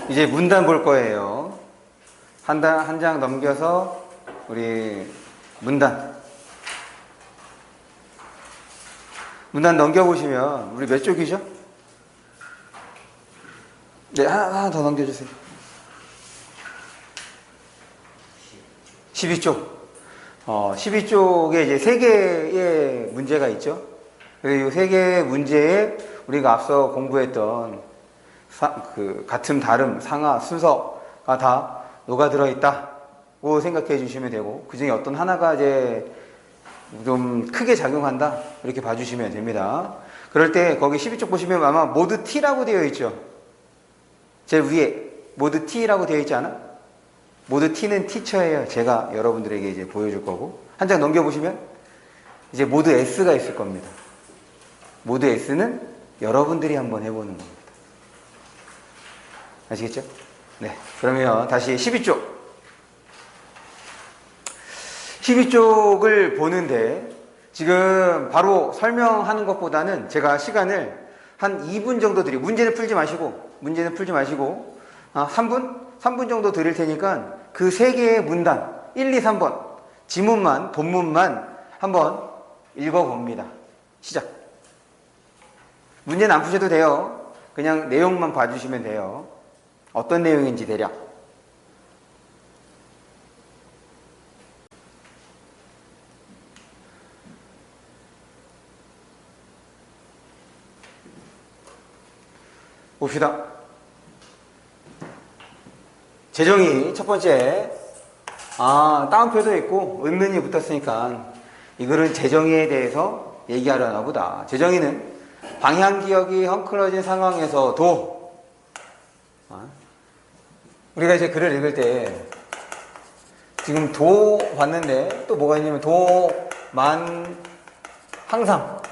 이제 문단 볼 거예요. 한 장 넘겨서 우리 문단 넘겨보시면 우리 몇 쪽이죠? 네, 하나 더 넘겨주세요. 12쪽. 12쪽에 이제 3개의 문제가 있죠. 그래서 이 3개의 문제에 우리가 앞서 공부했던 같음, 다름, 상하, 순서가 다 녹아들어 있다고 생각해 주시면 되고, 그 중에 어떤 하나가 이제 좀 크게 작용한다, 이렇게 봐주시면 됩니다. 그럴 때 거기 12쪽 보시면 아마 모드 T라고 되어 있죠. 제일 위에 모드 T라고 되어 있지 않아? 모드 T는 티처예요. 제가 여러분들에게 이제 보여줄 거고, 한 장 넘겨보시면 이제 모드 S가 있을 겁니다. 모드 S는 여러분들이 한번 해보는 겁니다. 아시겠죠? 네. 그러면 다시 12쪽. 12쪽을 보는데 지금 바로 설명하는 것보다는 제가 시간을 한 2분 정도 드리고, 문제는 풀지 마시고 3분 정도 드릴 테니까 그 3개의 문단 1, 2, 3번 지문만, 본문만 한번 읽어봅니다. 시작. 문제는 안 푸셔도 돼요. 그냥 내용만 봐주시면 돼요. 어떤 내용인지 대략. 봅시다. 재정이 첫 번째. 따옴표도 있고 은면이 붙었으니까 이거는 재정의에 대해서 얘기하려나 보다. 재정의는 방향기억이 헝클어진 상황에서도, 우리가 이제 글을 읽을 때 지금 도 봤는데 또 뭐가 있냐면 도만 항상,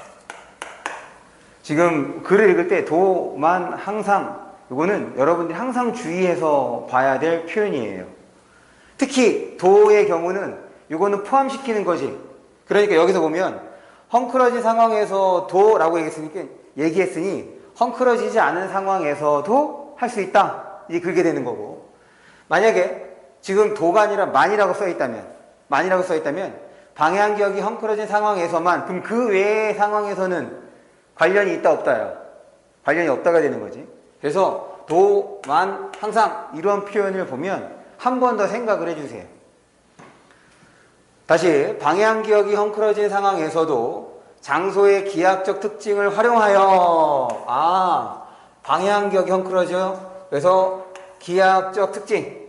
지금 글을 읽을 때 도만 항상, 이거는 여러분들이 항상 주의해서 봐야 될 표현이에요. 특히 도의 경우는 이거는 포함시키는 거지. 그러니까 여기서 보면 헝클어진 상황에서 도라고 얘기했으니 헝클어지지 않은 상황에서도 할 수 있다, 이제 그게 되는 거고, 만약에 지금 도가 아니라 만이라고 써있다면 방향기억이 헝클어진 상황에서만, 그럼 그 외의 상황에서는 관련이 있다 없다요? 관련이 없다가 되는 거지. 그래서 도, 만, 항상 이런 표현을 보면 한 번 더 생각을 해주세요. 다시, 방향기억이 헝클어진 상황에서도 장소의 기하학적 특징을 활용하여, 방향기억이 헝클어져. 그래서 기하학적 특징.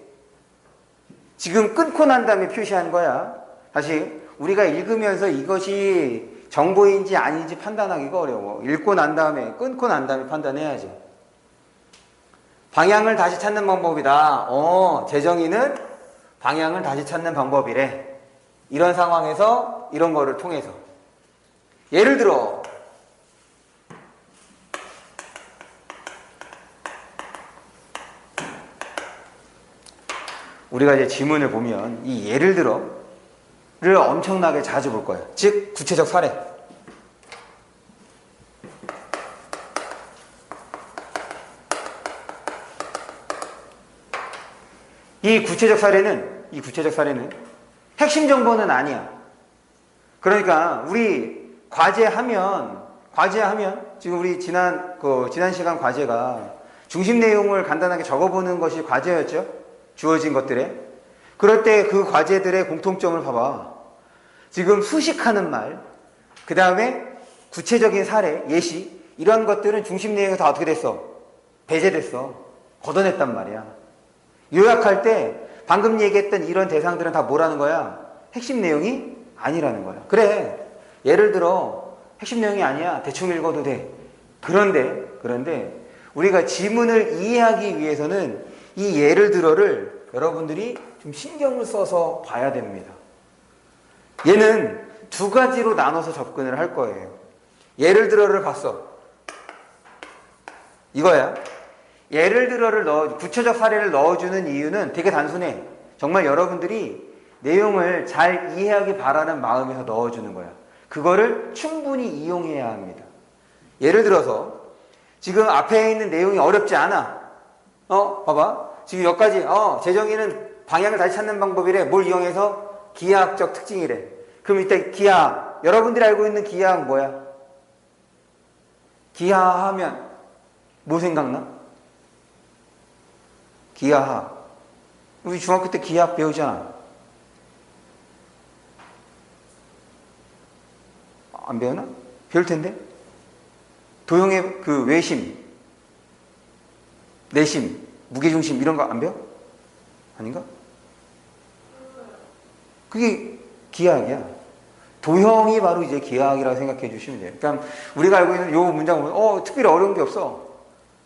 지금 끊고 난 다음에 표시한 거야. 다시, 우리가 읽으면서 이것이 정보인지 아닌지 판단하기가 어려워. 읽고 난 다음에, 끊고 난 다음에 판단해야지. 방향을 다시 찾는 방법이다. 재정의는 방향을 다시 찾는 방법이래. 이런 상황에서 이런 거를 통해서. 예를 들어, 우리가 이제 지문을 보면 이 예를 들어를 엄청나게 자주 볼 거예요. 즉, 구체적 사례. 이 구체적 사례는 핵심 정보는 아니야. 그러니까 우리 과제하면 지금 우리 지난 시간 과제가 중심 내용을 간단하게 적어보는 것이 과제였죠. 주어진 것들에. 그럴 때 그 과제들의 공통점을 봐봐. 지금 수식하는 말, 그 다음에 구체적인 사례, 예시, 이런 것들은 중심 내용이 다 어떻게 됐어? 배제됐어. 걷어냈단 말이야. 요약할 때 방금 얘기했던 이런 대상들은 다 뭐라는 거야? 핵심 내용이 아니라는 거야. 그래, 예를 들어 핵심 내용이 아니야, 대충 읽어도 돼. 그런데 우리가 지문을 이해하기 위해서는 이 예를 들어를 여러분들이 좀 신경을 써서 봐야 됩니다. 얘는 2가지로 나눠서 접근을 할 거예요. 예를 들어를 봤어. 이거야. 예를 들어를 구체적 사례를 넣어주는 이유는 되게 단순해. 정말 여러분들이 내용을 잘 이해하기 바라는 마음에서 넣어주는 거야. 그거를 충분히 이용해야 합니다. 예를 들어서 지금 앞에 있는 내용이 어렵지 않아. 봐봐. 지금 여기까지, 재정의는 방향을 다시 찾는 방법이래. 뭘 이용해서? 기하학적 특징이래. 그럼 이때 기하, 여러분들이 알고 있는 기하학 뭐야? 기하하면 뭐 생각나? 기하학. 우리 중학교 때 기하학 배우잖아. 안 배우나? 배울 텐데? 도형의 그 외심, 내심, 무게중심 이런 거 안 배워? 아닌가? 그게 기하학이야. 도형이 바로 이제 기하학이라고 생각해 주시면 돼요. 그러니까 우리가 알고 있는 요 문장을 보면 특별히 어려운 게 없어.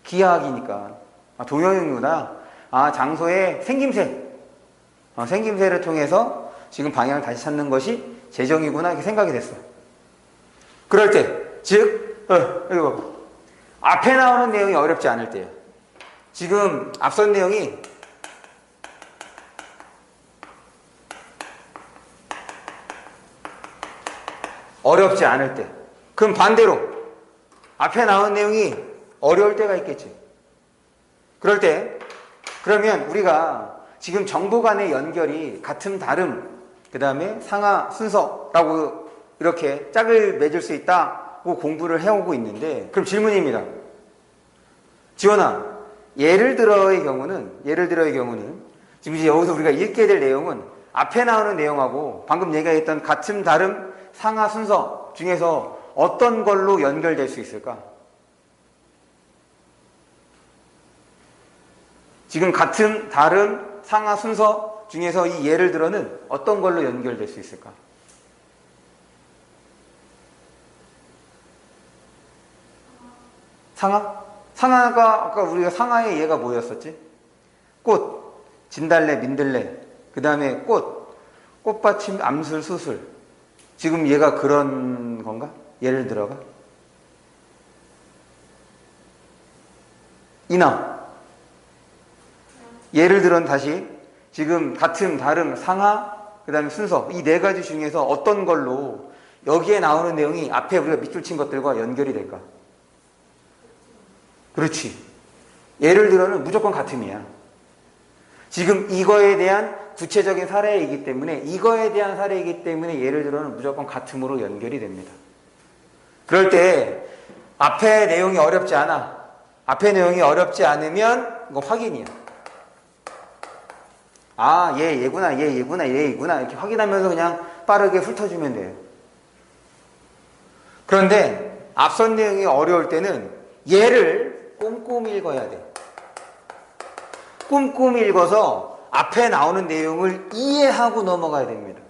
기하학이니까. 도형이구나. 장소의 생김새. 생김새를 통해서 지금 방향을 다시 찾는 것이 재정이구나 이렇게 생각이 됐어. 그럴 때, 즉, 여기 봐봐. 앞에 나오는 내용이 어렵지 않을 때예요. 지금 앞선 내용이 어렵지 않을 때. 그럼 반대로 앞에 나온 내용이 어려울 때가 있겠지. 그럴 때 그러면 우리가 지금 정보 간의 연결이 같음 다름 그 다음에 상하 순서라고 이렇게 짝을 맺을 수 있다고 공부를 해오고 있는데 그럼 질문입니다. 지원아, 예를 들어의 경우는 지금 이제 여기서 우리가 읽게 될 내용은 앞에 나오는 내용하고 방금 얘기했던 같음 다름 상하 순서 중에서 어떤 걸로 연결될 수 있을까? 지금 같음 다름 상하 순서 중에서 이 예를 들어는 어떤 걸로 연결될 수 있을까? 상하? 상하가 아까 우리가 상하의 예가 뭐였었지? 꽃, 진달래, 민들레, 그 다음에 꽃받침, 암술, 수술. 지금 얘가 그런 건가? 예를 들어가? 이나. 예를 들어는 다시 지금 같음, 다름, 상하, 그 다음에 순서 이 네 가지 중에서 어떤 걸로 여기에 나오는 내용이 앞에 우리가 밑줄 친 것들과 연결이 될까? 그렇지. 예를 들어는 무조건 같음이야. 지금 이거에 대한 구체적인 사례이기 때문에 예를 들어는 무조건 같음으로 연결이 됩니다. 그럴 때 앞에 내용이 어렵지 않아. 앞에 내용이 어렵지 않으면 이거 확인이야. 얘구나 이렇게 확인하면서 그냥 빠르게 훑어주면 돼요. 그런데 앞선 내용이 어려울 때는 얘를 꼼꼼히 읽어야 돼. 꼼꼼히 읽어서 앞에 나오는 내용을 이해하고 넘어가야 됩니다.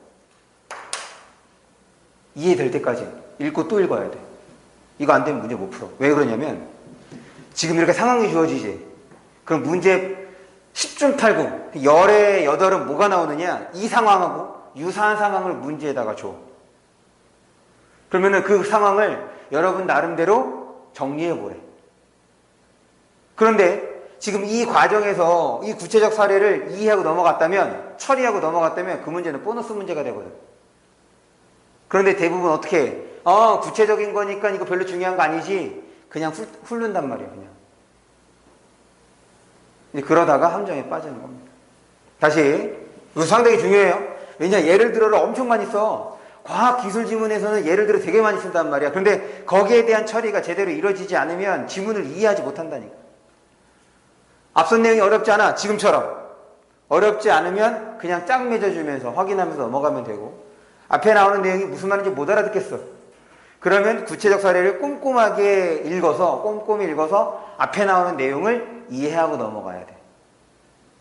이해될 때까지 읽고 또 읽어야 돼. 이거 안 되면 문제 못 풀어. 왜 그러냐면 지금 이렇게 상황이 주어지지. 그럼 문제 10중 8구 열의 8은 뭐가 나오느냐? 이 상황하고 유사한 상황을 문제에다가 줘. 그러면은 그 상황을 여러분 나름대로 정리해 보래. 그런데 지금 이 과정에서 이 구체적 사례를 이해하고 넘어갔다면, 처리하고 넘어갔다면 그 문제는 보너스 문제가 되거든. 그런데 대부분 어떻게 해? 구체적인 거니까 이거 별로 중요한 거 아니지. 그냥 훑는단 말이야, 그냥. 그러다가 함정에 빠지는 겁니다. 다시, 이거 상당히 중요해요. 왜냐, 예를 들어를 엄청 많이 써. 과학기술 지문에서는 예를 들어 되게 많이 쓴단 말이야. 그런데 거기에 대한 처리가 제대로 이루어지지 않으면 지문을 이해하지 못한다니까. 앞선 내용이 어렵지 않아. 지금처럼. 어렵지 않으면 그냥 짝 맺어주면서 확인하면서 넘어가면 되고, 앞에 나오는 내용이 무슨 말인지 못 알아듣겠어. 그러면 구체적 사례를 꼼꼼히 읽어서 앞에 나오는 내용을 이해하고 넘어가야 돼.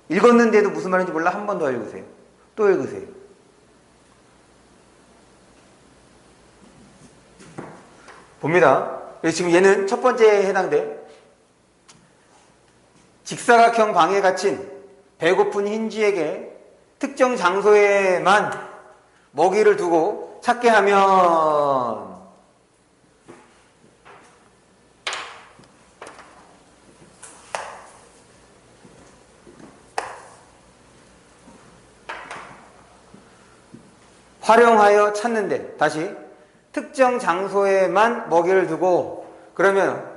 읽었는데도 무슨 말인지 몰라? 한 번 더 읽으세요. 또 읽으세요. 봅니다. 지금 얘는 첫 번째에 해당돼. 직사각형 방에 갇힌 배고픈 흰쥐에게 특정 장소에만 먹이를 두고 찾게 하면 활용하여 찾는데, 다시 특정 장소에만 먹이를 두고, 그러면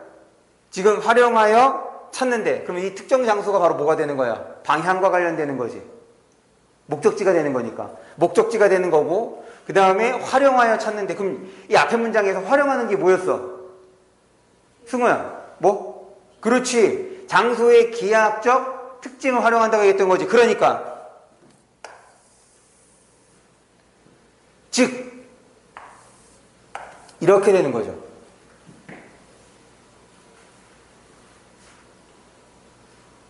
지금 활용하여 찾는데 그러면 이 특정 장소가 바로 뭐가 되는 거야? 방향과 관련되는 거지. 목적지가 되는 거니까. 목적지가 되는 거고 그 다음에 활용하여 찾는데 그럼 이 앞에 문장에서 활용하는 게 뭐였어? 승우야 뭐? 그렇지. 장소의 기하학적 특징을 활용한다고 했던 거지. 그러니까 즉 이렇게 되는 거죠.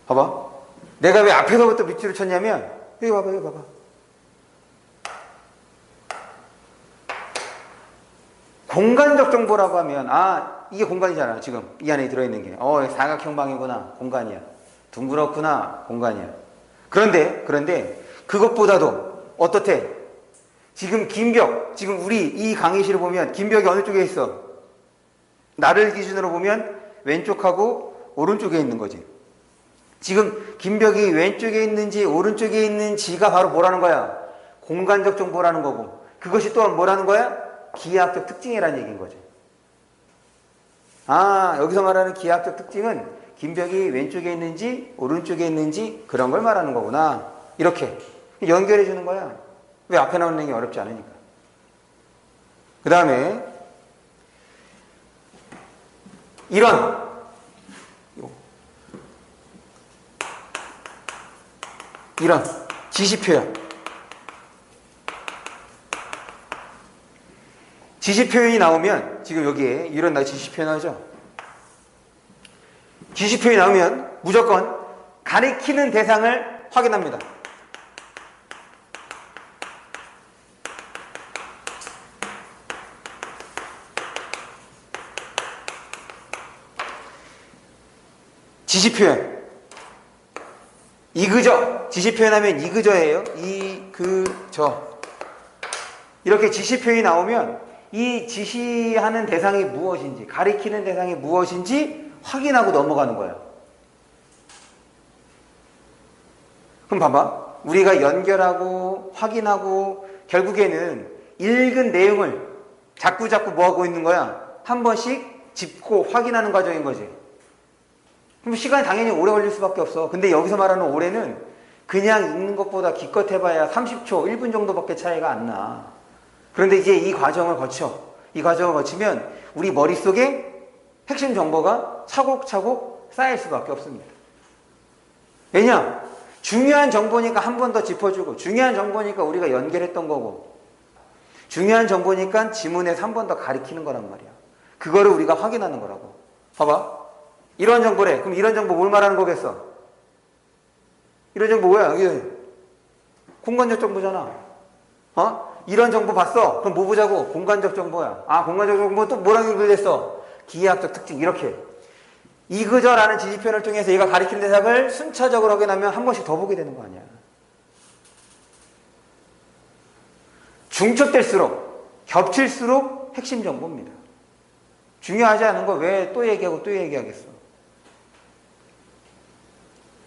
봐봐. 내가 왜 앞에서부터 밑줄을 쳤냐면 여기 봐봐, 여기 봐봐. 공간적 정보라고 하면 이게 공간이잖아. 지금 이 안에 들어있는 게. 사각형 방이구나. 공간이야. 둥그렇구나. 공간이야. 그런데 그것보다도 어떻대? 지금 긴벽, 지금 우리 이 강의실을 보면 긴벽이 어느 쪽에 있어? 나를 기준으로 보면 왼쪽하고 오른쪽에 있는 거지. 지금 긴벽이 왼쪽에 있는지 오른쪽에 있는지가 바로 뭐라는 거야? 공간적 정보라는 거고 그것이 또한 뭐라는 거야? 기하학적 특징이라는 얘기인 거지. 여기서 말하는 기하학적 특징은 긴벽이 왼쪽에 있는지 오른쪽에 있는지 그런 걸 말하는 거구나. 이렇게 연결해 주는 거야. 왜 앞에 나오는 얘기 어렵지 않으니까. 그 다음에 이런 지시표현. 지시표현이 나오면 지금 여기에 이런 지시표현 하죠. 지시표현이 나오면 무조건 가리키는 대상을 확인합니다. 지시표현. 이그저. 지시표현하면 이그저예요. 이그저. 이렇게 지시표현이 나오면 이 지시하는 대상이 무엇인지, 가리키는 대상이 무엇인지 확인하고 넘어가는 거예요. 그럼 봐봐. 우리가 연결하고 확인하고 결국에는 읽은 내용을 자꾸 뭐하고 있는 거야? 한 번씩 짚고 확인하는 과정인 거지. 그럼 시간이 당연히 오래 걸릴 수밖에 없어. 근데 여기서 말하는 오래는 그냥 읽는 것보다 기껏 해봐야 30초, 1분 정도밖에 차이가 안 나. 그런데 이제 이 과정을 거치면 우리 머릿속에 핵심 정보가 차곡차곡 쌓일 수밖에 없습니다. 왜냐? 중요한 정보니까 한 번 더 짚어주고 중요한 정보니까 우리가 연결했던 거고 중요한 정보니까 지문에서 한 번 더 가리키는 거란 말이야. 그거를 우리가 확인하는 거라고. 봐봐. 이런 정보래. 그럼 이런 정보 뭘 말하는 거겠어? 이런 정보 뭐야? 이게 공간적 정보잖아. 이런 정보 봤어? 그럼 뭐 보자고? 공간적 정보야. 공간적 정보 또 뭐랑 연결됐어? 기하학적 특징. 이렇게. 이그저라는 지시표현을 통해서 얘가 가리키는 대상을 순차적으로 확인하면 한 번씩 더 보게 되는 거 아니야. 중첩될수록, 겹칠수록 핵심 정보입니다. 중요하지 않은 거 왜 또 얘기하고 또 얘기하겠어?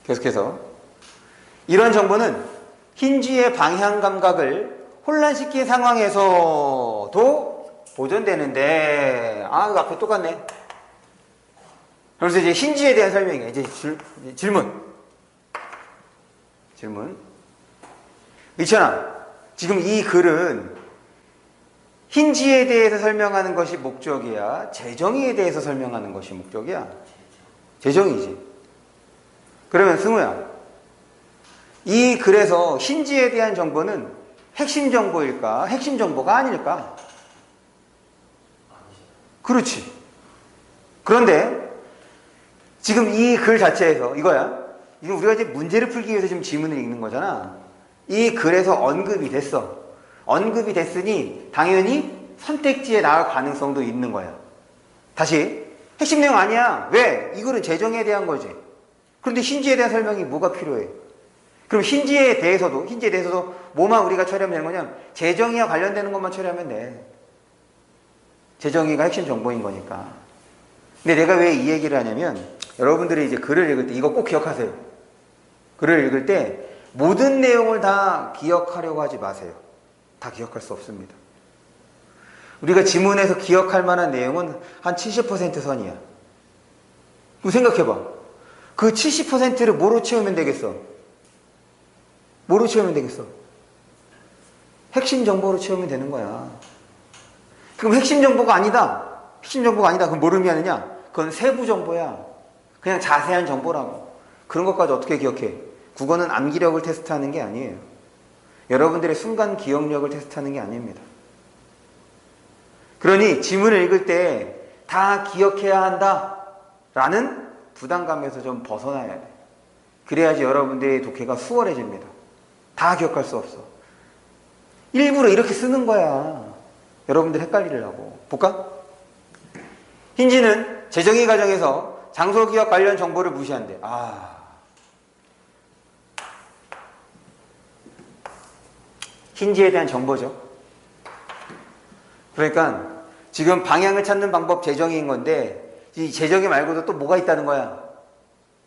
계속해서 이런 정보는 힌지의 방향 감각을 혼란시킨 상황에서도 보존되는데 이거 앞에 똑같네. 그래서 이제 힌지에 대한 설명이에요. 이제 질문. 의천아, 지금 이 글은 힌지에 대해서 설명하는 것이 목적이야? 재정의에 대해서 설명하는 것이 목적이야? 재정의지. 그러면 승우야, 이 글에서 힌지에 대한 정보는 핵심 정보일까? 핵심 정보가 아닐까? 그렇지. 그런데 지금 이 글 자체에서 이거야. 이거 우리가 이제 문제를 풀기 위해서 지금 지문을 읽는 거잖아. 이 글에서 언급이 됐어. 언급이 됐으니 당연히 선택지에 나올 가능성도 있는 거야. 다시 핵심 내용 아니야. 왜? 이 글은 재정에 대한 거지. 그런데 힌지에 대한 설명이 뭐가 필요해? 그럼 힌지에 대해서도 뭐만 우리가 처리하면 되는 거냐? 재정의와 관련되는 것만 처리하면 돼. 재정의가 핵심 정보인 거니까. 근데 내가 왜 이 얘기를 하냐면 여러분들이 이제 글을 읽을 때 이거 꼭 기억하세요. 글을 읽을 때 모든 내용을 다 기억하려고 하지 마세요. 다 기억할 수 없습니다. 우리가 지문에서 기억할 만한 내용은 한 70% 선이야. 그럼 생각해봐. 그 70%를 뭐로 채우면 되겠어? 뭐로 채우면 되겠어? 핵심 정보로 채우면 되는 거야. 그럼 핵심 정보가 아니다. 핵심 정보가 아니다. 그럼 뭐를 의미하느냐? 그건 세부 정보야. 그냥 자세한 정보라고. 그런 것까지 어떻게 기억해? 국어는 암기력을 테스트하는 게 아니에요. 여러분들의 순간 기억력을 테스트하는 게 아닙니다. 그러니 지문을 읽을 때 다 기억해야 한다라는 부담감에서 좀 벗어나야 돼. 그래야지 여러분들의 독해가 수월해집니다. 다 기억할 수 없어. 일부러 이렇게 쓰는 거야. 여러분들 헷갈리려고. 볼까? 힌지는 재정의 과정에서 장소기억 관련 정보를 무시한대. 힌지에 대한 정보죠. 그러니까 지금 방향을 찾는 방법 재정의인 건데 이 재정의 말고도 또 뭐가 있다는 거야?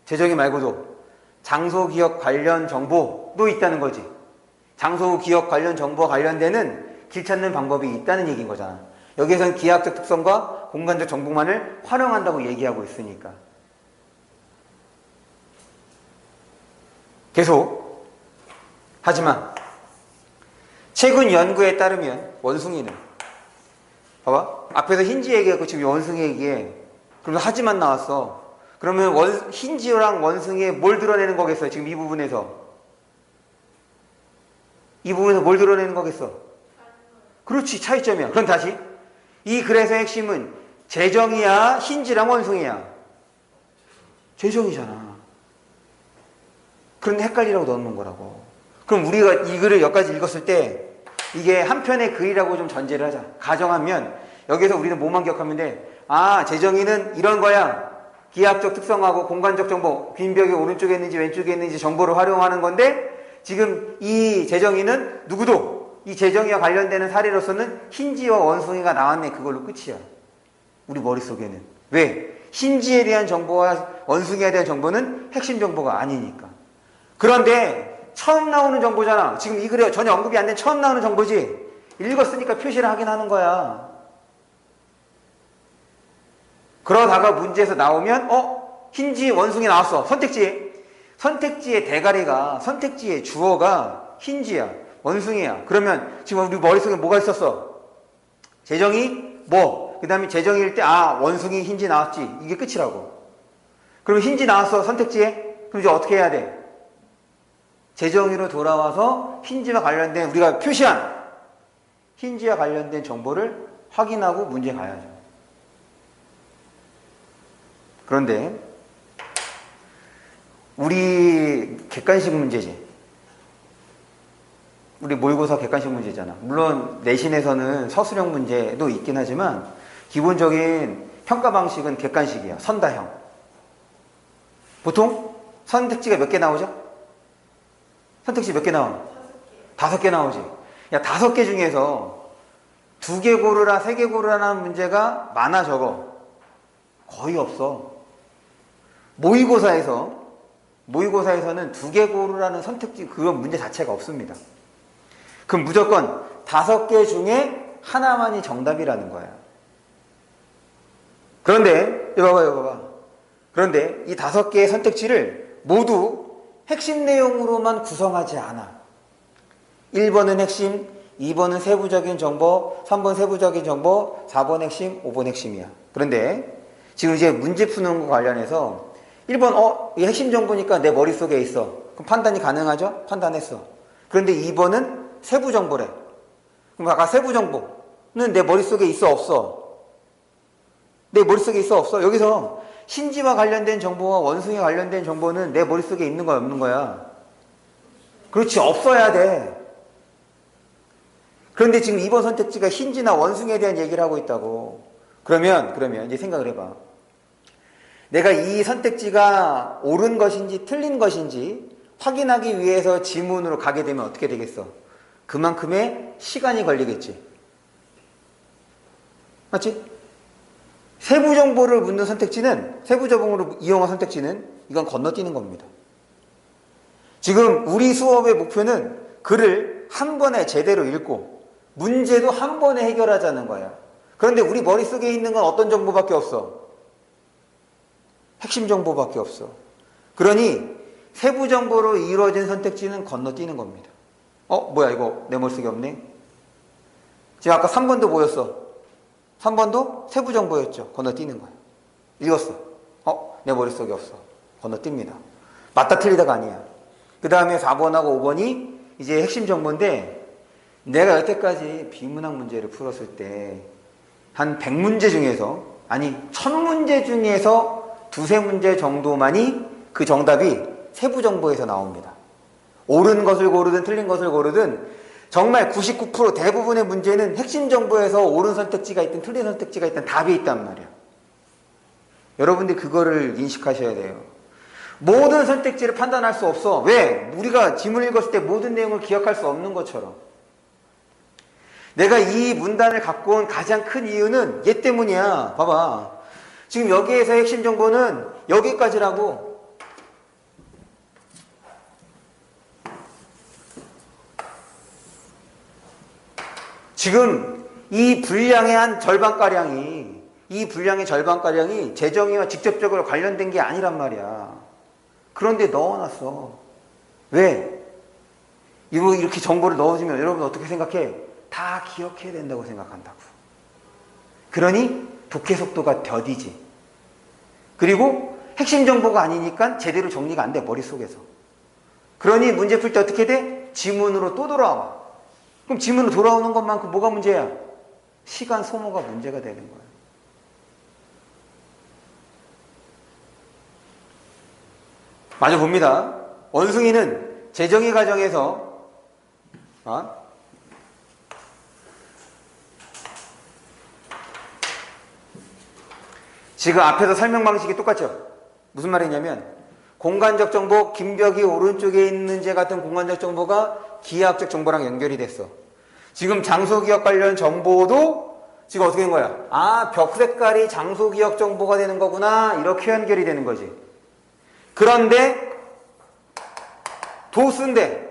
재정의 말고도 장소기억 관련 정보도 있다는 거지. 장소기억 관련 정보와 관련되는 길 찾는 방법이 있다는 얘기인 거잖아. 여기에선 기하학적 특성과 공간적 정보만을 활용한다고 얘기하고 있으니까. 계속. 하지만 최근 연구에 따르면 원숭이는 봐봐. 앞에서 힌지 얘기하고 지금 원숭이 얘기해. 그러면 하지만 나왔어. 그러면 힌지랑 원숭이에 뭘 드러내는 거겠어? 지금 이 부분에서. 이 부분에서 뭘 드러내는 거겠어? 그렇지. 차이점이야. 그럼 다시. 이 글에서의 핵심은 재정이야? 힌지랑 원숭이야? 재정이잖아. 그런데 헷갈리라고 넣어놓은 거라고. 그럼 우리가 이 글을 여기까지 읽었을 때 이게 한 편의 글이라고 좀 전제를 하자. 가정하면 여기서 우리는 뭐만 기억하면 돼? 재정의는 이런 거야. 기하학적 특성하고 공간적 정보, 빈벽이 오른쪽에 있는지 왼쪽에 있는지 정보를 활용하는 건데 지금 이 재정의는 누구도 이 재정의와 관련되는 사례로서는 힌지와 원숭이가 나왔네. 그걸로 끝이야. 우리 머릿속에는. 왜? 힌지에 대한 정보와 원숭이에 대한 정보는 핵심 정보가 아니니까. 그런데 처음 나오는 정보잖아. 지금 이 글에 전혀 언급이 안 된 처음 나오는 정보지. 읽었으니까 표시를 하긴 하는 거야. 그러다가 문제에서 나오면 힌지 원숭이 나왔어. 선택지의 대가리가 선택지의 주어가 힌지야. 원숭이야. 그러면 지금 우리 머릿속에 뭐가 있었어? 재정이 그 다음에 재정일 때 원숭이 힌지 나왔지. 이게 끝이라고. 그러면 힌지 나왔어. 선택지에. 그럼 이제 어떻게 해야 돼? 재정의로 돌아와서 힌지와 관련된 우리가 표시한 힌지와 관련된 정보를 확인하고 문제 가야죠. 그런데 우리 객관식 문제지. 우리 모의고사 객관식 문제잖아. 물론 내신에서는 서술형 문제도 있긴 하지만 기본적인 평가 방식은 객관식이야. 선다형. 보통 선택지가 몇 개 나오죠? 선택지 몇 개 나와? 5개 나오지. 야, 5개 중에서 2개 고르라, 3개 고르라는 문제가 많아, 적어. 거의 없어. 모의고사에서는 2개 고르라는 선택지, 그건 문제 자체가 없습니다. 그럼 무조건 5개 중에 하나만이 정답이라는 거야. 그런데, 이거 봐봐. 그런데 이 5개의 선택지를 모두 핵심 내용으로만 구성하지 않아. 1번은 핵심, 2번은 세부적인 정보, 3번 세부적인 정보, 4번 핵심, 5번 핵심이야. 그런데 지금 이제 문제 푸는 거 관련해서 1번 이게 핵심 정보니까 내 머릿속에 있어. 그럼 판단이 가능하죠? 판단했어. 그런데 2번은 세부 정보래. 그럼 아까 세부 정보는 내 머릿속에 있어 없어? 내 머릿속에 있어 없어? 여기서 힌지와 관련된 정보와 원숭이와 관련된 정보는 내 머릿속에 있는 거야, 없는 거야? 그렇지, 없어야 돼. 그런데 지금 2번 선택지가 힌지나 원숭이에 대한 얘기를 하고 있다고. 그러면 이제 생각을 해봐. 내가 이 선택지가 옳은 것인지 틀린 것인지 확인하기 위해서 지문으로 가게 되면 어떻게 되겠어? 그만큼의 시간이 걸리겠지. 맞지? 세부 정보를 묻는 선택지는, 세부 정보를 이용한 선택지는 이건 건너뛰는 겁니다. 지금 우리 수업의 목표는 글을 한 번에 제대로 읽고 문제도 한 번에 해결하자는 거야. 그런데 우리 머릿속에 있는 건 어떤 정보밖에 없어? 핵심 정보밖에 없어. 그러니 세부 정보로 이루어진 선택지는 건너뛰는 겁니다. 뭐야 이거 내 머릿속에 없네. 지금 아까 3번도 뭐였어? 3번도 세부 정보였죠. 건너뛰는 거야. 읽었어. 내 머릿속에 없어. 건너뜁니다. 맞다 틀리다가 아니야. 그 다음에 4번하고 5번이 이제 핵심 정보인데, 내가 여태까지 비문학 문제를 풀었을 때 한 100문제 중에서, 아니 1000문제 중에서 두세 문제 정도만이 그 정답이 세부 정보에서 나옵니다. 옳은 것을 고르든 틀린 것을 고르든 정말 99% 대부분의 문제는 핵심 정보에서 옳은 선택지가 있든 틀린 선택지가 있든 답이 있단 말이야. 여러분들이 그거를 인식하셔야 돼요. 모든 선택지를 판단할 수 없어. 왜? 우리가 지문을 읽었을 때 모든 내용을 기억할 수 없는 것처럼. 내가 이 문단을 갖고 온 가장 큰 이유는 얘 때문이야. 봐봐. 지금 여기에서 핵심 정보는 여기까지라고. 지금 이 분량의 한 절반가량이, 이 분량의 절반가량이 재정의와 직접적으로 관련된 게 아니란 말이야. 그런데 넣어놨어. 왜? 이거 이렇게 정보를 넣어주면 여러분 어떻게 생각해? 다 기억해야 된다고 생각한다고. 그러니 독해 속도가 더디지. 그리고 핵심 정보가 아니니까 제대로 정리가 안 돼, 머릿속에서. 그러니 문제 풀 때 어떻게 돼? 지문으로 또 돌아와. 그럼 지문으로 돌아오는 것만큼 뭐가 문제야? 시간 소모가 문제가 되는 거야. 마저 봅니다. 원숭이는 재정의 과정에서 지금 앞에서 설명 방식이 똑같죠? 무슨 말이냐면 공간적 정보, 김벽이 오른쪽에 있는 제 같은 공간적 정보가 기하학적 정보랑 연결이 됐어. 지금 장소기억 관련 정보도 지금 어떻게 된 거야? 벽 색깔이 장소기억 정보가 되는 거구나. 이렇게 연결이 되는 거지. 그런데 도수인데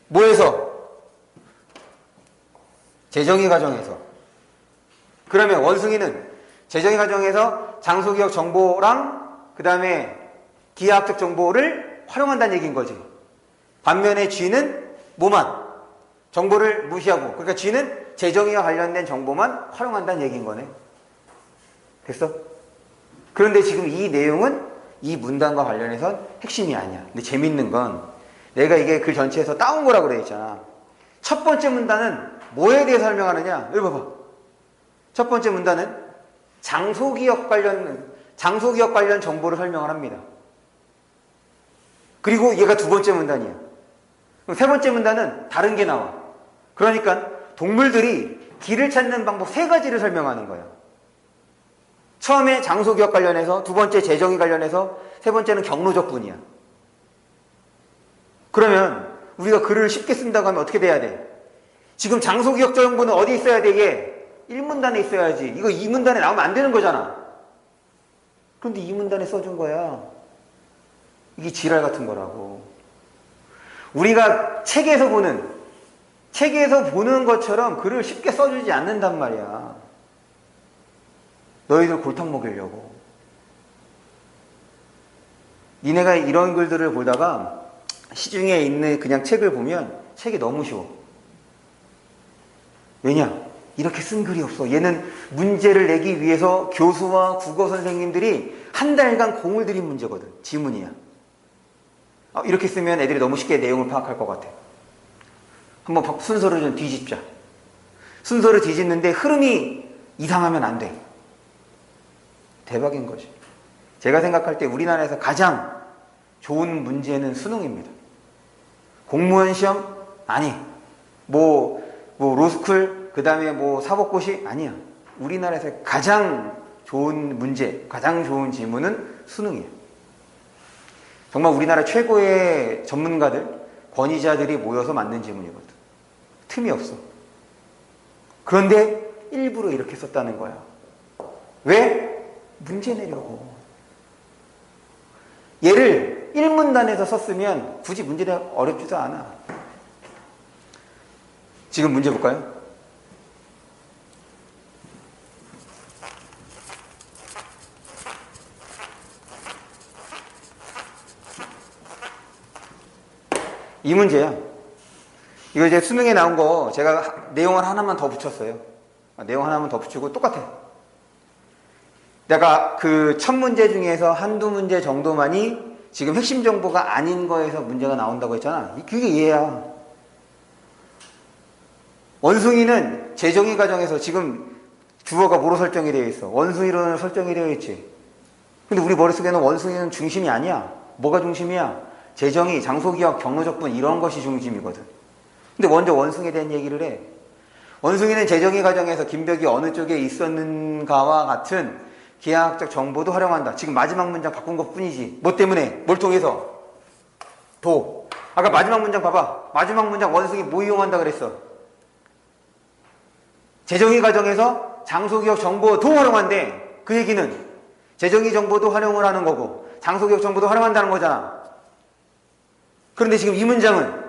뭐에서? 재정의 과정에서. 그러면 원숭이는 재정의 과정에서 장소기억 정보랑 그 다음에 기하학적 정보를 활용한다는 얘기인 거지. 반면에 쥐는 뭐만? 정보를 무시하고, 그러니까 쥐는 재정의와 관련된 정보만 활용한다는 얘기인 거네. 됐어? 그런데 지금 이 내용은 이 문단과 관련해서 핵심이 아니야. 근데 재밌는 건 내가 이게 글 전체에서 따온 거라고 그래 있잖아. 첫 번째 문단은 뭐에 대해 설명하느냐? 여기 봐봐. 첫 번째 문단은 장소기억 관련 정보를 설명을 합니다. 그리고 얘가 두 번째 문단이야. 그럼 세 번째 문단은 다른 게 나와. 그러니까 동물들이 길을 찾는 방법 세 가지를 설명하는 거야. 처음에 장소기억 관련해서, 두 번째 재정의 관련해서, 세 번째는 경로적분이야. 그러면 우리가 글을 쉽게 쓴다고 하면 어떻게 돼야 돼? 지금 장소기억 정보는 어디 있어야 돼? 얘 1문단에 있어야지. 이거 2문단에 나오면 안 되는 거잖아. 그런데 2문단에 써준 거야. 이게 지랄 같은 거라고. 우리가 책에서 보는 것처럼 글을 쉽게 써주지 않는단 말이야. 너희들 골탕 먹이려고. 니네가 이런 글들을 보다가 시중에 있는 그냥 책을 보면 책이 너무 쉬워. 왜냐? 이렇게 쓴 글이 없어. 얘는 문제를 내기 위해서 교수와 국어 선생님들이 한 달간 공을 들인 문제거든. 지문이야. 이렇게 쓰면 애들이 너무 쉽게 내용을 파악할 것 같아. 한번 순서를 좀 뒤집자. 순서를 뒤집는데 흐름이 이상하면 안 돼. 대박인 거지. 제가 생각할 때 우리나라에서 가장 좋은 문제는 수능입니다. 공무원 시험? 아니. 로스쿨? 그 다음에 사법고시? 아니야. 우리나라에서 가장 좋은 문제, 가장 좋은 질문은 수능이야. 정말 우리나라 최고의 전문가들, 권위자들이 모여서 만든 질문이거든. 틈이 없어. 그런데 일부러 이렇게 썼다는 거야. 왜? 문제 내려고. 얘를 1문단에서 썼으면 굳이 문제가 어렵지도 않아. 지금 문제 볼까요? 이 문제야. 이거 이제 수능에 나온 거 제가 내용을 하나만 더 붙였어요. 내용 하나만 더 붙이고 똑같아. 내가 그 1000문제 중에서 한두 문제 정도만이 지금 핵심 정보가 아닌 거에서 문제가 나온다고 했잖아. 그게 얘야. 원숭이는 재정의 과정에서 지금 주어가 뭐로 설정이 되어 있어? 원숭이로 설정이 되어 있지. 근데 우리 머릿속에는 원숭이는 중심이 아니야. 뭐가 중심이야? 재정의, 장소기억, 경로적분 이런 것이 중심이거든. 근데 먼저 원숭이에 대한 얘기를 해. 원숭이는 재정의 과정에서 김벽이 어느 쪽에 있었는가와 같은 기하학적 정보도 활용한다. 지금 마지막 문장 바꾼 것 뿐이지. 뭐 때문에? 뭘 통해서? 도. 아까 마지막 문장 봐봐. 마지막 문장 원숭이 뭐 이용한다 그랬어? 재정의 과정에서 장소기억 정보도 활용한대. 그 얘기는 재정의 정보도 활용을 하는 거고 장소기억 정보도 활용한다는 거잖아. 그런데 지금 이 문장은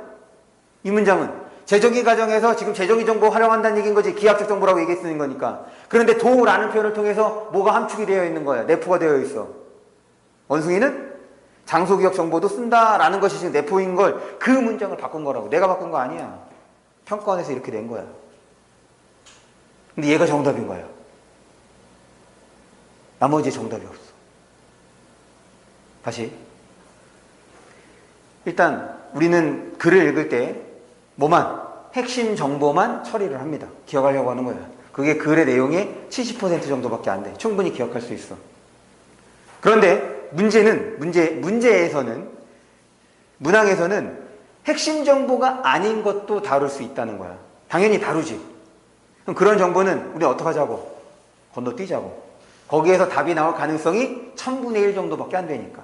재정의 과정에서 지금 재정의 정보 활용한다는 얘기인 거지. 기하학적 정보라고 얘기했는 거니까. 그런데 도라는 표현을 통해서 뭐가 함축이 되어 있는 거야. 내포가 되어 있어. 원숭이는 장소기억 정보도 쓴다라는 것이 지금 내포인 걸 그 문장을 바꾼 거라고. 내가 바꾼 거 아니야. 평가원에서 이렇게 낸 거야. 근데 얘가 정답인 거야. 나머지 정답이 없어. 다시. 일단 우리는 글을 읽을 때 뭐만? 핵심 정보만 처리를 합니다. 기억하려고 하는 거야. 그게 글의 내용의 70% 정도밖에 안 돼. 충분히 기억할 수 있어. 그런데 문제에서는, 문항에서는 핵심 정보가 아닌 것도 다룰 수 있다는 거야. 당연히 다루지. 그럼 그런 정보는 우리 어떻게 하자고? 건너뛰자고. 거기에서 답이 나올 가능성이 1000분의 1 정도밖에 안 되니까.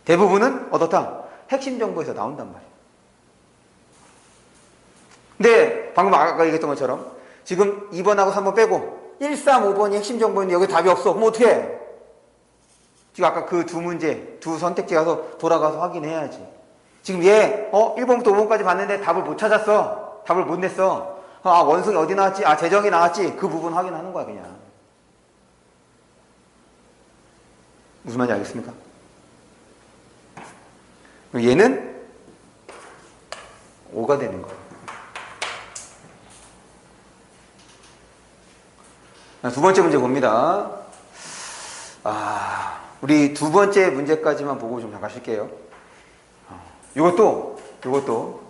대부분은 어떻다? 핵심 정보에서 나온단 말이야. 근데 방금 아까 얘기했던 것처럼 지금 2번하고 3번 빼고 1, 3, 5번이 핵심 정보인데 여기 답이 없어. 그럼 어떻게 해? 지금 아까 그 두 문제, 두 선택지 가서 돌아가서 확인해야지. 지금 얘 1번부터 5번까지 봤는데 답을 못 찾았어. 답을 못 냈어. 아, 원숭이 어디 나왔지? 아, 재정이 나왔지? 그 부분 확인하는 거야 그냥. 무슨 말인지 알겠습니까? 얘는 5가 되는 거야. 두 번째 문제 봅니다. 우리 두 번째 문제까지만 보고 좀 잠깐 쉴게요. 요것도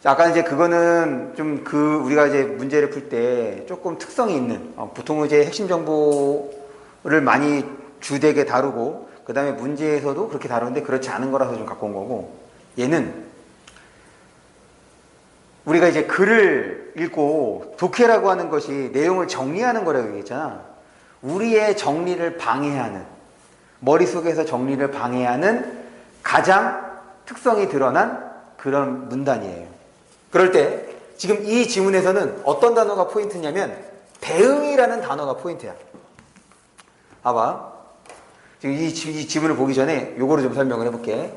아까 이제 그거는 좀 우리가 이제 문제를 풀 때 조금 특성이 있는, 보통 이제 핵심 정보를 많이 주되게 다루고 그 다음에 문제에서도 그렇게 다루는데 그렇지 않은 거라서 좀 갖고 온 거고, 얘는 우리가 이제 글을 읽고 독해라고 하는 것이 내용을 정리하는 거라고 얘기했잖아. 우리의 정리를 방해하는, 머릿속에서 정리를 방해하는 가장 특성이 드러난 그런 문단이에요. 그럴 때 지금 이 지문에서는 어떤 단어가 포인트냐면 대응이라는 단어가 포인트야. 봐봐. 지금 이 지문을 보기 전에 요거를 좀 설명을 해볼게.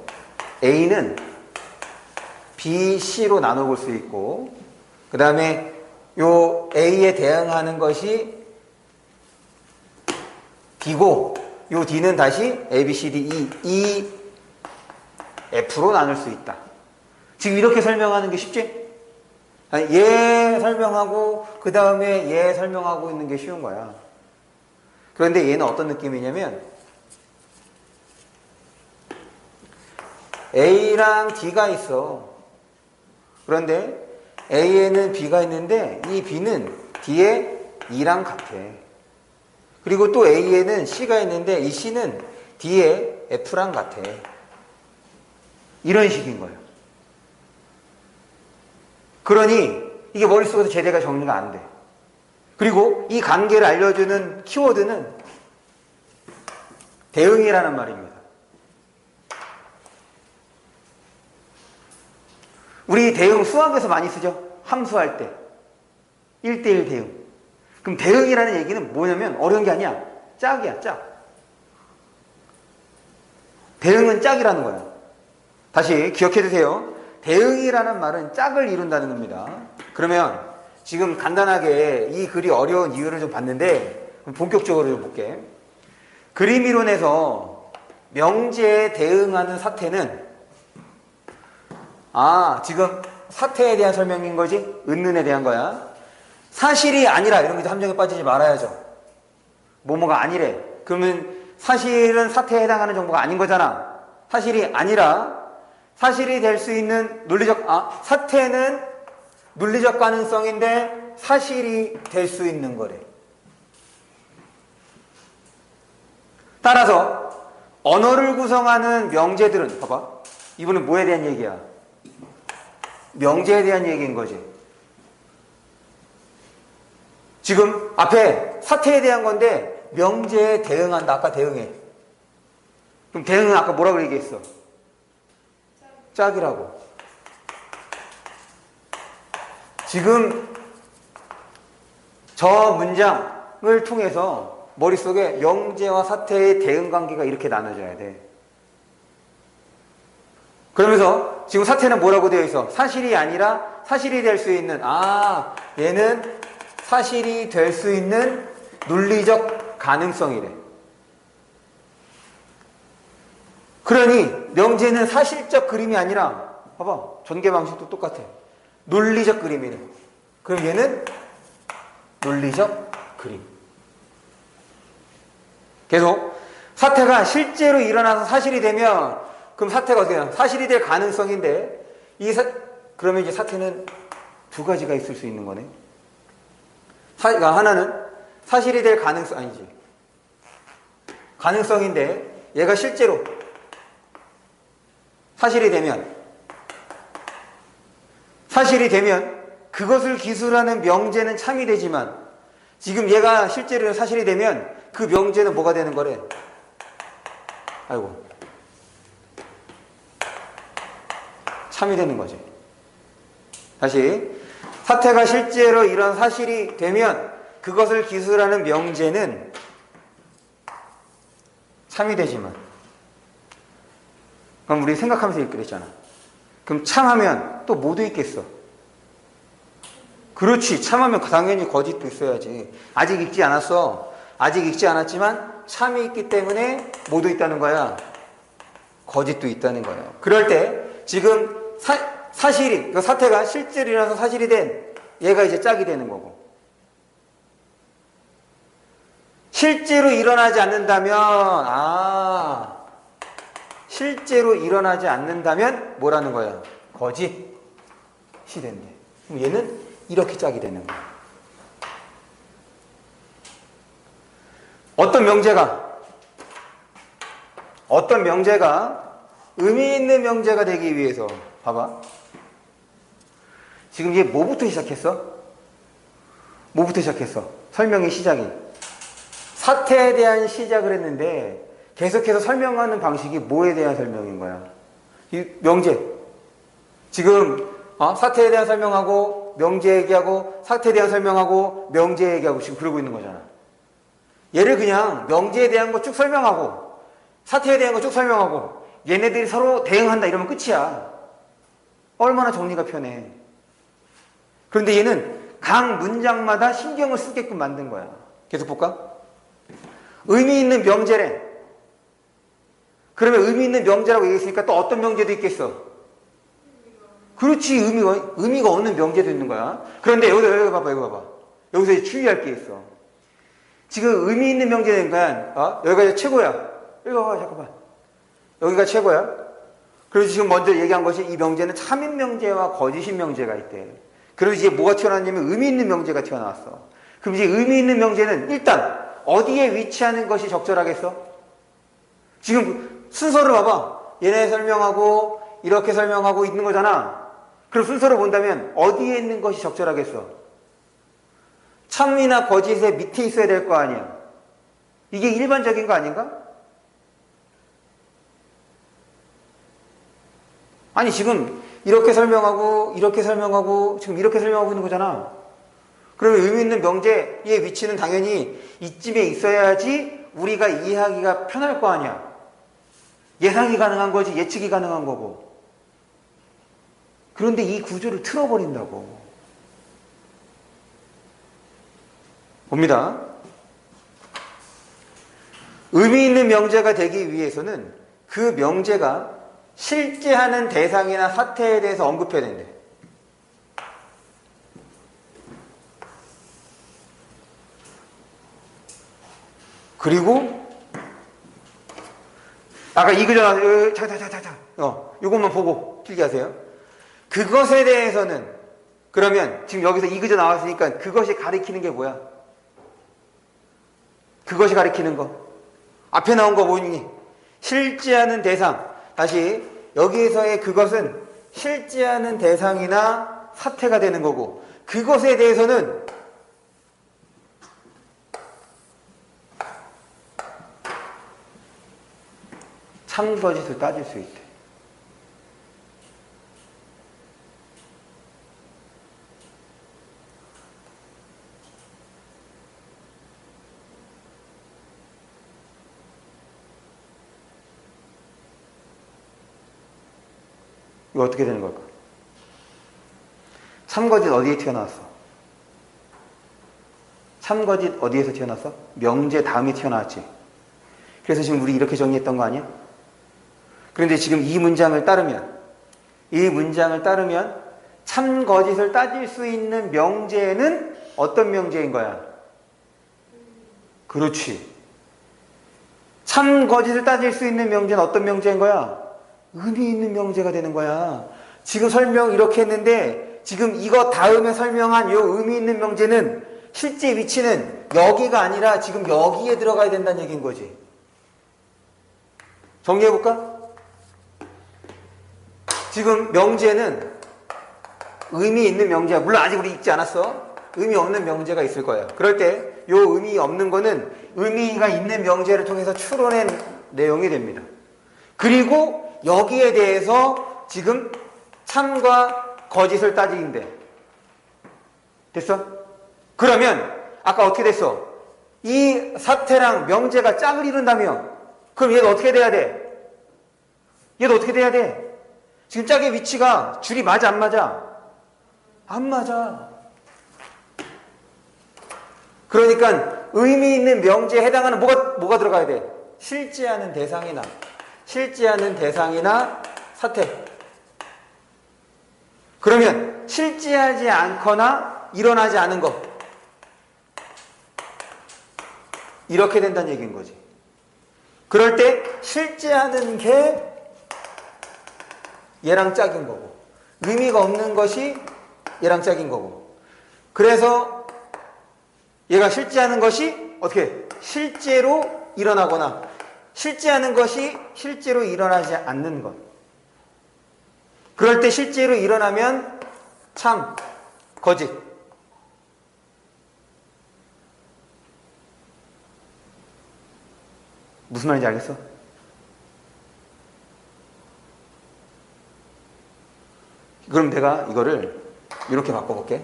A는 B, C로 나눠볼 수 있고, 그 다음에 요 A에 대응하는 것이 D고, 요 D는 다시 A, B, C, D, E, F로 나눌 수 있다. 지금 이렇게 설명하는 게 쉽지? 얘 설명하고 그 다음에 얘 설명하고 있는 게 쉬운 거야. 그런데 얘는 어떤 느낌이냐면 A랑 D가 있어. 그런데 A에는 B가 있는데 이 B는 D에 E랑 같아. 그리고 또 A에는 C가 있는데 이 C는 D에 F랑 같아. 이런 식인 거예요. 그러니 이게 머릿속에서 제대로 정리가 안 돼. 그리고 이 관계를 알려주는 키워드는 대응이라는 말입니다. 우리 대응 수학에서 많이 쓰죠. 함수할 때 1대1 대응. 그럼 대응이라는 얘기는 뭐냐면 어려운 게 아니야. 짝이야, 짝. 대응은 짝이라는 거야. 다시 기억해 두세요. 대응이라는 말은 짝을 이룬다는 겁니다. 그러면 지금 간단하게 이 글이 어려운 이유를 좀 봤는데 본격적으로 좀 볼게. 그림 이론에서 명제에 대응하는 사태는 지금 사태에 대한 설명인 거지? 은는에 대한 거야. 사실이 아니라 이런 게 함정에 빠지지 말아야죠. 뭐뭐가 아니래. 그러면 사실은 사태에 해당하는 정보가 아닌 거잖아. 사실이 아니라 사실이 될 수 있는 사태는 논리적 가능성인데 사실이 될 수 있는 거래. 따라서 언어를 구성하는 명제들은 봐봐. 이번엔 뭐에 대한 얘기야? 명제에 대한 얘기인 거지. 지금 앞에 사태에 대한 건데 명제에 대응한다. 아까 대응해. 그럼 대응은 아까 뭐라고 얘기했어? 짝이라고. 지금 저 문장을 통해서 머릿속에 명제와 사태의 대응 관계가 이렇게 나눠져야 돼. 그러면서 지금 사태는 뭐라고 되어 있어? 사실이 아니라 사실이 될 수 있는, 얘는 사실이 될 수 있는 논리적 가능성이래. 그러니 명제는 사실적 그림이 아니라 봐봐. 전개 방식도 똑같아. 논리적 그림이래. 그럼 얘는 논리적 그림. 계속 사태가 실제로 일어나서 사실이 되면 그럼 사태가 어떻게 되나? 사실이 될 가능성인데 그러면 이제 사태는 두 가지가 있을 수 있는 거네. 하나는 사실이 될 가능성 아니지. 가능성인데 얘가 실제로 사실이 되면 그것을 기술하는 명제는 참이 되지만 지금 얘가 실제로 사실이 되면 그 명제는 뭐가 되는 거래? 참이 되는 거지. 다시 사태가 실제로 이런 사실이 되면 그것을 기술하는 명제는 참이 되지만 그럼 우리 생각하면서 그랬잖아. 그럼 참하면 또 뭐도 있겠어? 그렇지. 참하면 당연히 거짓도 있어야지. 아직 읽지 않았어. 아직 읽지 않았지만 참이 있기 때문에 뭐도 있다는 거야? 거짓도 있다는 거예요. 그럴 때 지금 사실이, 그 사태가 실제로 일어나서 사실이 된 얘가 이제 짝이 되는 거고. 실제로 일어나지 않는다면, 실제로 일어나지 않는다면 뭐라는 거야? 거짓이 된대. 그럼 얘는 이렇게 짝이 되는 거야. 어떤 명제가 의미 있는 명제가 되기 위해서 봐봐. 지금 얘 뭐부터 시작했어? 설명의 시작이. 사태에 대한 시작을 했는데 계속해서 설명하는 방식이 뭐에 대한 설명인 거야? 이 명제. 지금 사태에 대한 설명하고 명제 얘기하고 사태에 대한 설명하고 명제 얘기하고 지금 그러고 있는 거잖아. 얘를 그냥 명제에 대한 거 쭉 설명하고 사태에 대한 거 쭉 설명하고 얘네들이 서로 대응한다 이러면 끝이야. 얼마나 정리가 편해. 그런데 얘는 각 문장마다 신경을 쓰게끔 만든 거야. 계속 볼까? 의미 있는 명제래. 그러면 의미 있는 명제라고 얘기했으니까 또 어떤 명제도 있겠어? 그렇지. 의미가 없는 명제도 있는 거야. 그런데 여기 봐봐. 여기서 주의할 게 있어. 지금 의미 있는 명제니까 여기가 최고야. 여기 봐봐. 잠깐만. 여기가 최고야. 그래서 지금 먼저 얘기한 것이 이 명제는 참인 명제와 거짓인 명제가 있대. 그래서 이제 뭐가 튀어나왔냐면 의미 있는 명제가 튀어나왔어. 그럼 이제 의미 있는 명제는 일단 어디에 위치하는 것이 적절하겠어? 지금 순서를 봐봐. 얘네 설명하고 이렇게 설명하고 있는 거잖아. 그럼 순서를 본다면 어디에 있는 것이 적절하겠어? 참이나 거짓의 밑에 있어야 될 거 아니야. 이게 일반적인 거 아닌가? 아니 지금 이렇게 설명하고 지금 이렇게 설명하고 있는 거잖아. 그러면 의미 있는 명제의 위치는 당연히 이쯤에 있어야지 우리가 이해하기가 편할 거 아니야. 예상이 가능한 거지 예측이 가능한 거고. 그런데 이 구조를 틀어버린다고. 봅니다. 의미 있는 명제가 되기 위해서는 그 명제가 실제하는 대상이나 사태에 대해서 언급해야 된대. 그리고 아까 이그저 나와서 요것만 보고 필기하세요. 그것에 대해서는 그러면 지금 여기서 이그저 나왔으니까 그것이 가리키는 게 뭐야? 그것이 가리키는 거. 앞에 나온 거 뭐니? 실제하는 대상. 다시 여기에서의 그것은 실제하는 대상이나 사태가 되는 거고 그것에 대해서는 참거짓을 따질 수 있대. 이거 어떻게 되는 걸까? 참거짓 어디에 튀어나왔어? 참거짓 어디에서 튀어나왔어? 명제 다음에 튀어나왔지. 그래서 지금 우리 이렇게 정리했던 거 아니야? 그런데 지금 이 문장을 따르면 참거짓을 따질 수 있는 명제는 어떤 명제인 거야? 그렇지. 참거짓을 따질 수 있는 명제는 어떤 명제인 거야? 의미 있는 명제가 되는 거야. 지금 설명 이렇게 했는데 지금 이거 다음에 설명한 이 의미 있는 명제는 실제 위치는 여기가 아니라 지금 여기에 들어가야 된다는 얘기인 거지. 정리해볼까? 지금 명제는 의미 있는 명제야. 물론 아직 우리 읽지 않았어. 의미 없는 명제가 있을 거야. 그럴 때 이 의미 없는 거는 의미가 있는 명제를 통해서 추론한 내용이 됩니다. 그리고 여기에 대해서 지금 참과 거짓을 따지는데 됐어? 그러면 아까 어떻게 됐어? 이 사태랑 명제가 짝을 이룬다며 그럼 얘는 어떻게 돼야 돼? 얘도 어떻게 돼야 돼? 지금 짝의 위치가 줄이 맞아 안 맞아? 안 맞아. 그러니까 의미 있는 명제에 해당하는 뭐가 들어가야 돼? 실제하는 대상이나 사태. 그러면 실제하지 않거나 일어나지 않은 것 이렇게 된다는 얘기인 거지. 그럴 때 실제하는 게 얘랑 짝인 거고 의미가 없는 것이 얘랑 짝인 거고 그래서 얘가 실제하는 것이 어떻게 실제로 일어나거나 실제하는 것이 실제로 일어나지 않는 것. 그럴 때 실제로 일어나면 참, 거짓. 무슨 말인지 알겠어? 그럼 내가 이거를 이렇게 바꿔볼게.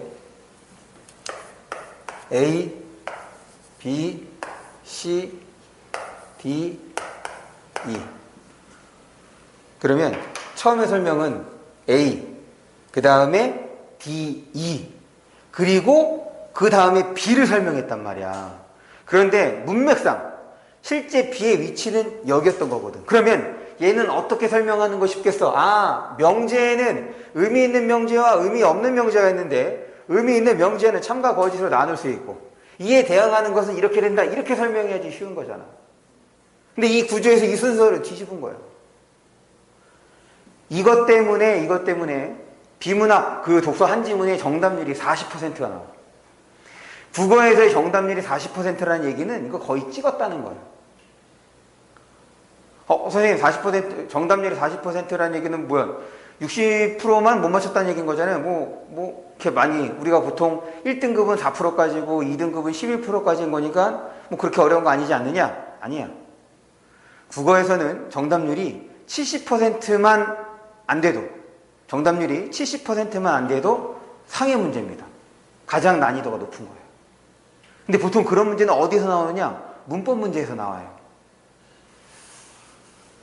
A, B, C, D, E. 그러면 처음에 설명은 A, 그 다음에 D, E, 그리고 그 다음에 B를 설명했단 말이야. 그런데 문맥상 실제 B의 위치는 여기였던 거거든. 그러면 얘는 어떻게 설명하는 거 쉽겠어? 아, 명제에는 의미 있는 명제와 의미 없는 명제가 있는데 의미 있는 명제는 참과 거짓으로 나눌 수 있고 이에 대응하는 것은 이렇게 된다. 이렇게 설명해야지 쉬운 거잖아. 근데 이 구조에서 이 순서를 뒤집은 거예요. 이것 때문에 비문학 그 독서 한 지문의 정답률이 40%가 나와. 국어에서의 정답률이 40%라는 얘기는 이거 거의 찍었다는 거예요. 선생님 40% 정답률이 40%라는 얘기는 뭐야? 60%만 못 맞췄다는 얘기인 거잖아요. 이렇게 많이 우리가 보통 1등급은 4%까지고 2등급은 11%까지인 거니까 뭐 그렇게 어려운 거 아니지 않느냐? 아니야. 국어에서는 정답률이 70%만 안 돼도 정답률이 70%만 안 돼도 상해 문제입니다. 가장 난이도가 높은 거예요. 근데 보통 그런 문제는 어디서 나오느냐? 문법 문제에서 나와요.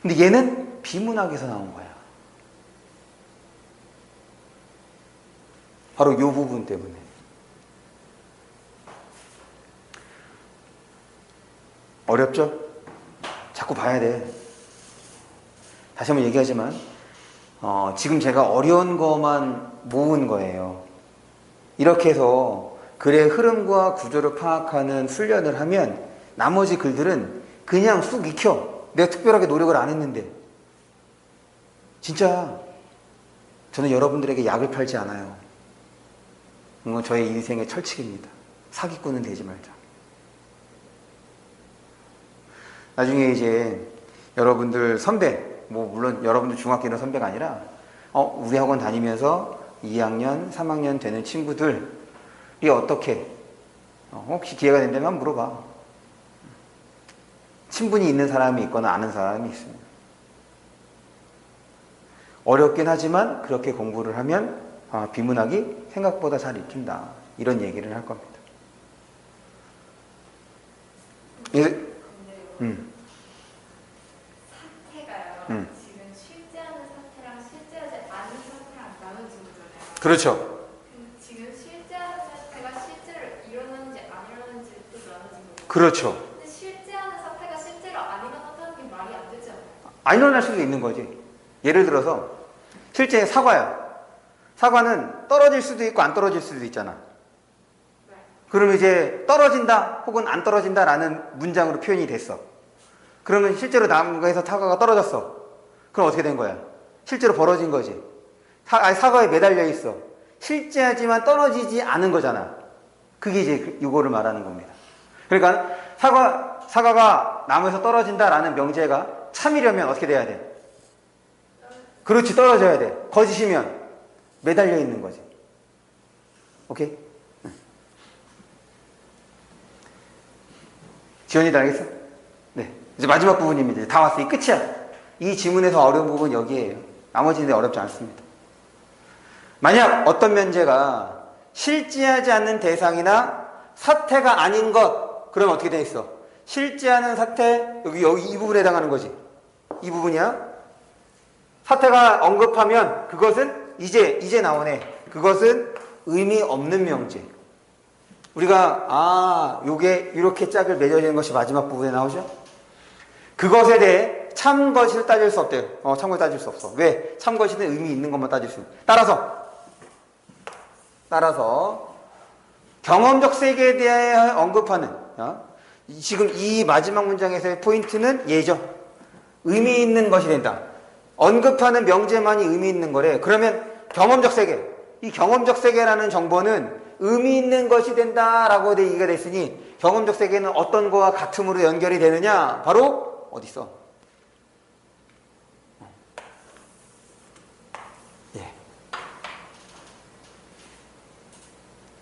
근데 얘는 비문학에서 나온 거야. 바로 이 부분 때문에. 어렵죠? 자꾸 봐야 돼. 다시 한번 얘기하지만 지금 제가 어려운 것만 모은 거예요. 이렇게 해서 글의 흐름과 구조를 파악하는 훈련을 하면 나머지 글들은 그냥 쑥 익혀. 내가 특별하게 노력을 안 했는데. 진짜 저는 여러분들에게 약을 팔지 않아요. 이건 저의 인생의 철칙입니다. 사기꾼은 되지 말자. 나중에 이제 여러분들 선배, 물론 여러분들 중학교는 선배가 아니라 우리 학원 다니면서 2학년, 3학년 되는 친구들이 어떻게 혹시 기회가 된다면 물어봐. 친분이 있는 사람이 있거나 아는 사람이 있습니다. 어렵긴 하지만 그렇게 공부를 하면 비문학이 생각보다 잘 익힌다. 이런 얘기를 할 겁니다. 사태가요. 지금 실제하는 사태랑 실제하지 않은 사태랑 나눠진 거잖아요. 그렇죠. 지금 실제하는 사태가 실제로 일어나는지 안 일어나는지 또 나눠진 거죠. 그렇죠. 근데 실제하는 사태가 실제로 안 일어났다는 게 말이 안 되지 않아요? 안 일어날 수도 있는 거지. 예를 들어서 실제 사과야. 사과는 떨어질 수도 있고 안 떨어질 수도 있잖아. 네. 그러면 이제 떨어진다 혹은 안 떨어진다라는 문장으로 표현이 됐어. 그러면 실제로 나무에서 사과가 떨어졌어. 그럼 어떻게 된 거야? 실제로 벌어진 거지. 사과에 매달려 있어. 실제하지만 떨어지지 않은 거잖아. 그게 이제 이거를 말하는 겁니다. 그러니까 사과가 나무에서 떨어진다라는 명제가 참이려면 어떻게 돼야 돼? 그렇지, 떨어져야 돼. 거짓이면 매달려 있는 거지. 오케이? 지원이도 알겠어? 네. 이제 마지막 부분입니다. 다 왔어. 이 끝이야. 이 지문에서 어려운 부분 여기에요. 나머지는 어렵지 않습니다. 만약 어떤 면제가 실제하지 않는 대상이나 사태가 아닌 것, 그러면 어떻게 돼 있어? 실제하는 사태, 여기 이 부분에 해당하는 거지. 이 부분이야. 사태가 언급하면 그것은 이제 나오네. 그것은 의미 없는 명제. 우리가 요게 이렇게 짝을 맺어지는 것이 마지막 부분에 나오죠. 그것에 대해 참것을 따질 수 없대요. 참것을 따질 수 없어. 왜? 참것이는 의미 있는 것만 따질 수 있는. 따라서 경험적 세계에 대해 언급하는 지금 이 마지막 문장에서의 포인트는 예죠. 의미 있는 것이 된다. 언급하는 명제만이 의미 있는 거래. 그러면 경험적 세계, 이 경험적 세계라는 정보는 의미 있는 것이 된다라고 얘기가 됐으니 경험적 세계는 어떤 거와 같음으로 연결이 되느냐? 바로 어디 있어? 예.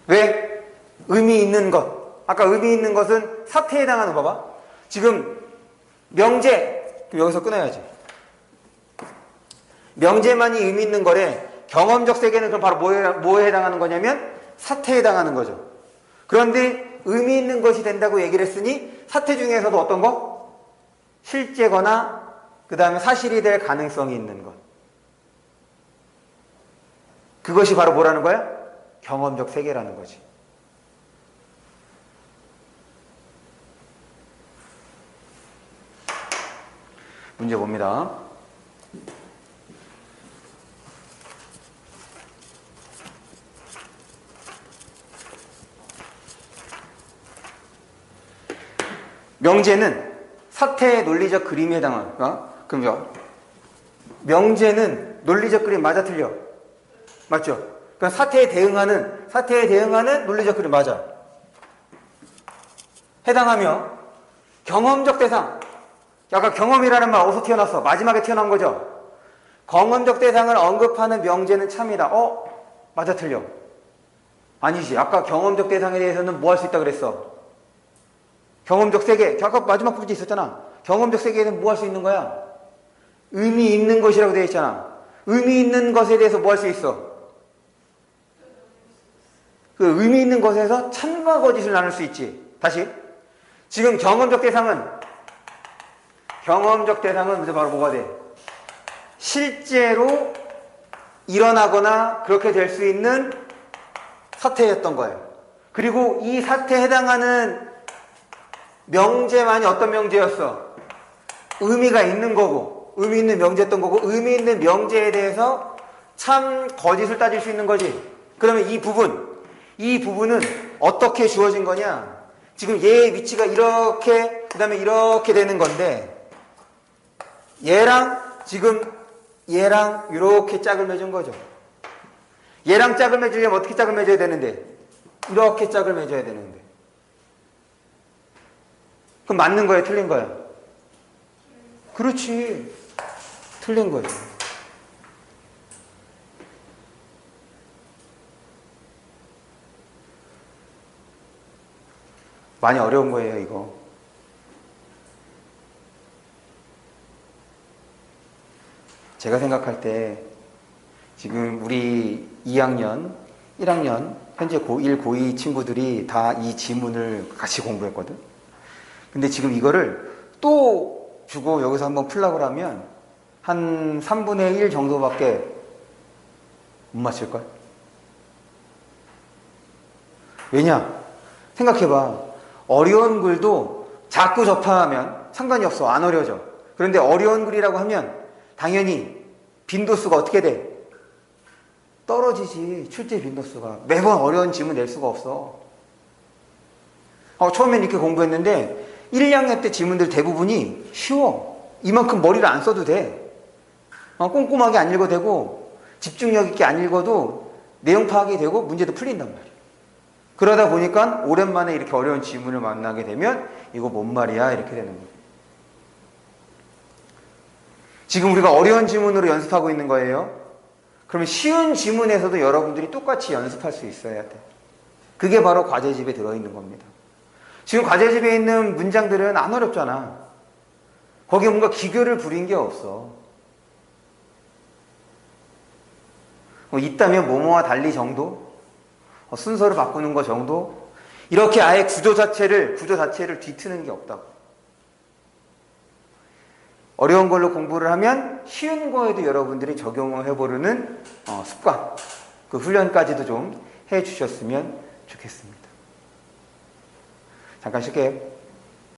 왜? 의미 있는 것. 아까 의미 있는 것은 사태에 해당하는 거 봐봐. 지금 명제, 여기서 끊어야지. 명제만이 의미 있는 거래. 경험적 세계는 그럼 바로 뭐에 해당하는 거냐면 사태에 해당하는 거죠. 그런데 의미 있는 것이 된다고 얘기를 했으니 사태 중에서도 어떤 거? 실제거나 그 다음에 사실이 될 가능성이 있는 것. 그것이 바로 뭐라는 거야? 경험적 세계라는 거지. 문제 봅니다. 명제는 사태의 논리적 그림에 해당한다. 그럼요. 명제는 논리적 그림 맞아 틀려? 맞죠? 그러니까 사태에 대응하는 논리적 그림 맞아. 해당하며 경험적 대상. 아까 경험이라는 말 어디서 튀어났어? 마지막에 튀어나온 거죠? 경험적 대상을 언급하는 명제는 참이다. 맞아 틀려? 아니지. 아까 경험적 대상에 대해서는 뭐 할 수 있다 그랬어? 경험적 세계. 아까 마지막 부분에 있었잖아. 경험적 세계에는 뭐 할 수 있는 거야? 의미 있는 것이라고 되어 있잖아. 의미 있는 것에 대해서 뭐 할 수 있어? 그 의미 있는 것에서 참과 거짓을 나눌 수 있지. 다시. 지금 경험적 대상은 이제 바로 뭐가 돼? 실제로 일어나거나 그렇게 될 수 있는 사태였던 거예요. 그리고 이 사태에 해당하는 명제만이 어떤 명제였어? 의미가 있는 거고. 의미 있는 명제였던 거고, 의미 있는 명제에 대해서 참 거짓을 따질 수 있는 거지. 그러면 이 부분은 어떻게 주어진 거냐? 지금 얘의 위치가 이렇게, 그 다음에 이렇게 되는 건데, 얘랑 이렇게 짝을 맺은 거죠. 얘랑 짝을 맺으려면 어떻게 짝을 맺어야 되는데? 이렇게 짝을 맺어야 되는데. 그럼 맞는 거예요? 틀린 거예요? 그렇지. 틀린 거예요. 많이 어려운 거예요, 이거. 제가 생각할 때 지금 우리 2학년, 1학년, 현재 고1, 고2 친구들이 다 이 지문을 같이 공부했거든. 근데 지금 이거를 또 주고 여기서 한번 풀라고 하면 한 3분의 1 정도밖에 못 맞출걸? 왜냐? 생각해봐. 어려운 글도 자꾸 접하면 상관이 없어. 안 어려져. 그런데 어려운 글이라고 하면 당연히 빈도수가 어떻게 돼? 떨어지지. 출제 빈도수가. 매번 어려운 지문 낼 수가 없어. 처음엔 이렇게 공부했는데 1, 2학년 때 지문들 대부분이 쉬워. 이만큼 머리를 안 써도 돼. 꼼꼼하게 안 읽어도 되고 집중력 있게 안 읽어도 내용 파악이 되고 문제도 풀린단 말이야. 그러다 보니까 오랜만에 이렇게 어려운 지문을 만나게 되면 이거 뭔 말이야? 이렇게 되는 거예요. 지금 우리가 어려운 지문으로 연습하고 있는 거예요. 그러면 쉬운 지문에서도 여러분들이 똑같이 연습할 수 있어야 돼. 그게 바로 과제집에 들어있는 겁니다. 지금 과제집에 있는 문장들은 안 어렵잖아. 거기에 뭔가 기교를 부린 게 없어. 있다면 뭐뭐와 달리 정도? 순서를 바꾸는 거 정도? 이렇게 아예 구조 자체를 뒤트는 게 없다고. 어려운 걸로 공부를 하면 쉬운 거에도 여러분들이 적용을 해보려는 습관, 그 훈련까지도 좀 해주셨으면 좋겠습니다. 잠깐 쉴게요.